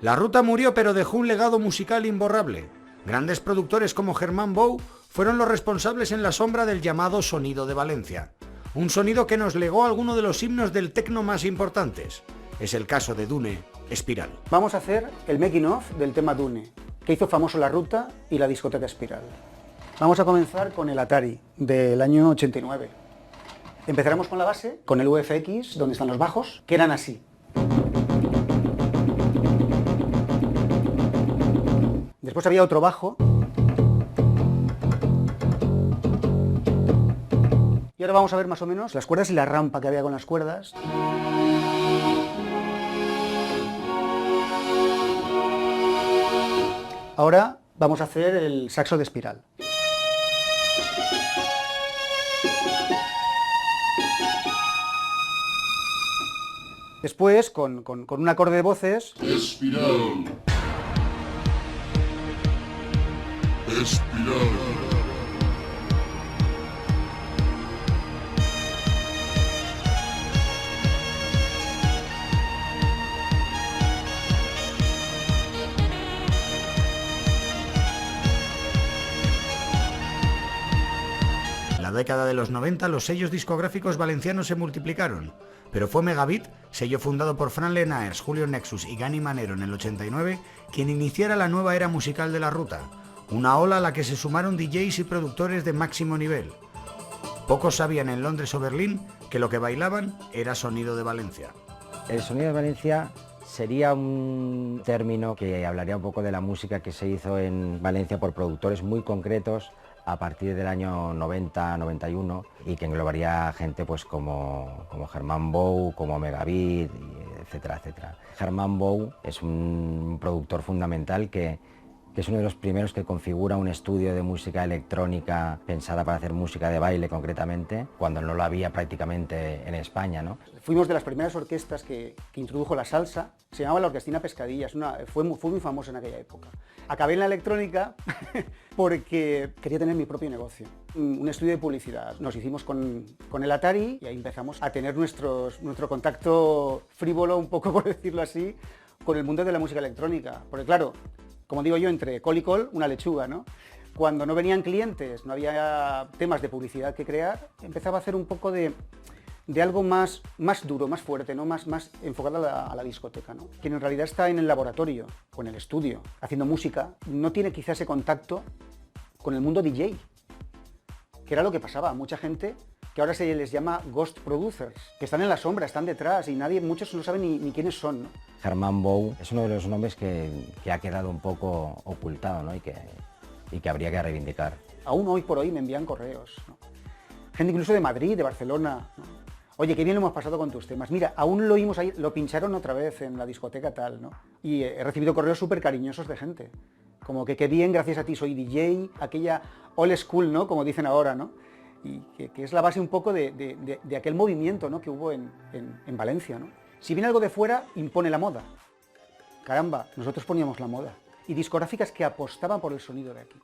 La Ruta murió, pero dejó un legado musical imborrable. Grandes productores como Germán Bou fueron los responsables en la sombra del llamado sonido de Valencia. Un sonido que nos legó alguno de los himnos del techno más importantes. Es el caso de Dune, Espiral. Vamos a hacer el making of del tema Dune, que hizo famoso La Ruta y la discoteca Espiral. Vamos a comenzar con el Atari del año 89. Empezaremos con la base, con el UFX, donde están los bajos, que eran así. Después había otro bajo. Y ahora vamos a ver más o menos las cuerdas y la rampa que había con las cuerdas. Ahora vamos a hacer el saxo de espiral. Después, con un acorde de voces... Espiral. Espiral. En la década de los 90 los sellos discográficos valencianos se multiplicaron, pero fue Megabit, sello fundado por Fran Lenaers, Julio Nexus y Gani Manero en el 89, quien iniciara la nueva era musical de La Ruta, una ola a la que se sumaron DJs y productores de máximo nivel. Pocos sabían en Londres o Berlín que lo que bailaban era sonido de Valencia. El sonido de Valencia sería un término que hablaría un poco de la música que se hizo en Valencia por productores muy concretos a partir del año 90-91 y que englobaría gente pues como Germán Bou, como Megabit, etcétera, etcétera. Germán Bou es un productor fundamental que es uno de los primeros que configura un estudio de música electrónica pensada para hacer música de baile concretamente, cuando no lo había prácticamente en España, ¿no? Fuimos de las primeras orquestas que introdujo la salsa, se llamaba la Orquestina Pescadillas, fue muy famosa en aquella época. Acabé en la electrónica porque quería tener mi propio negocio, un estudio de publicidad. Nos hicimos con el Atari y ahí empezamos a tener nuestro contacto frívolo, un poco por decirlo así, con el mundo de la música electrónica. Porque claro, como digo yo, entre col y col, una lechuga, ¿no? Cuando no venían clientes, no había temas de publicidad que crear, empezaba a hacer un poco de algo más duro, más fuerte, ¿no? más enfocado a la discoteca, ¿no? Quien en realidad está en el laboratorio o en el estudio haciendo música, no tiene quizás ese contacto con el mundo DJ, que era lo que pasaba. Mucha gente que ahora se les llama ghost producers, que están en la sombra, están detrás y muchos no saben ni quiénes son, ¿no? Germán Bou es uno de los nombres que ha quedado un poco ocultado, ¿no? y que habría que reivindicar. Aún hoy por hoy me envían correos, ¿no? Gente incluso de Madrid, de Barcelona, ¿no? Oye, qué bien lo hemos pasado con tus temas. Mira, aún lo oímos ahí, lo pincharon otra vez en la discoteca tal, ¿no? Y he recibido correos súper cariñosos de gente. Como que qué bien, gracias a ti soy DJ, aquella old school, ¿no? Como dicen ahora, ¿no? Y que es la base un poco de aquel movimiento, ¿no? Que hubo en Valencia, ¿no? Si viene algo de fuera, impone la moda. Caramba, nosotros poníamos la moda. Y discográficas que apostaban por el sonido de aquí.